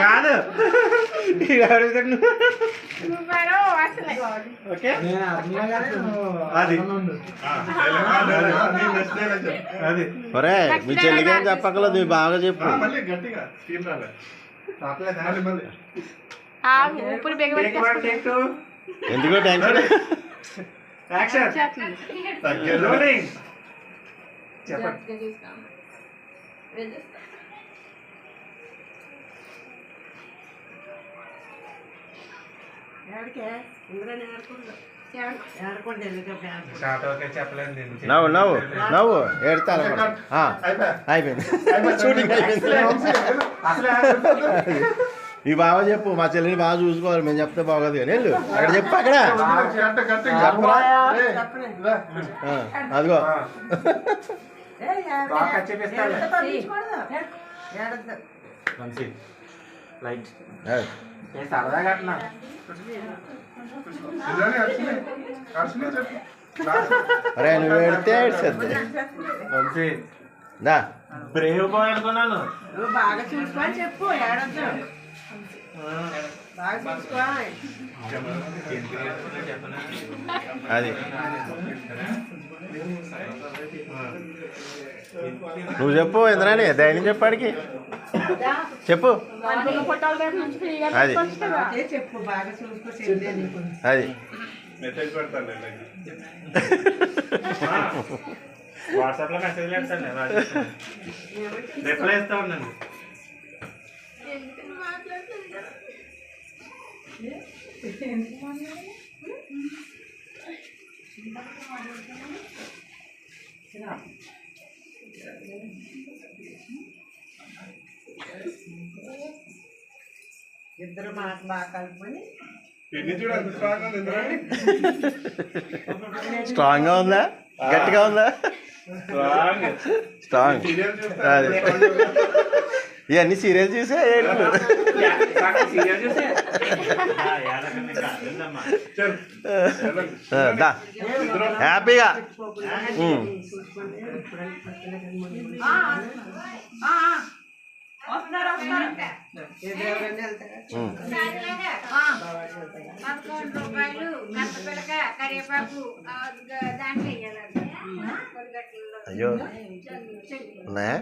కాదు ఓకే అది ఒరే మీ చెల్లికి ఏం చెప్పకలేదు బాగా చెప్పు. ఎందుకో టెన్షన్. చెప్పండి. నవ్వు నవ్వు నవ్వు ఏడతారు. అయిపోయింది షూటింగ్ అయిపోయింది. ఈ బాగా చెప్పు మా చెల్లిని బాగా చూసుకోవాలి మేము చెప్తే బాగోదు కానీ వెళ్ళు అక్కడ చెప్పు అక్కడ చెప్పరా. అదిగో సరదాగా అరే నువ్వు ఏడితే ఏడ్చద్దు. బ్రేవ్ బాయ్ అనుకున్నాను. బాగా చూసుకొని చెప్పు ఏడద్దు. బాగా చూసుకోవాలి అది నువ్వు చెప్పు ఇంద్రాణి ధైర్యం చెప్పాడికి చెప్పు. అది చెప్పు బాగా చూసుకో. అది మెసేజ్ పెడతాను. వాట్సాప్ లో మెసేజ్ పెడతాను. రిప్లై ఇస్తా ఉండండి. ఇద్దరు మాట బాగా కలుపుకొని స్ట్రాంగ్ గా ఉందా గట్టిగా ఉందా? స్ట్రాంగ్. అది ఇవన్నీ సీరియల్ చూసే హ్యాపీగా. అయ్యో ఉన్నాయా?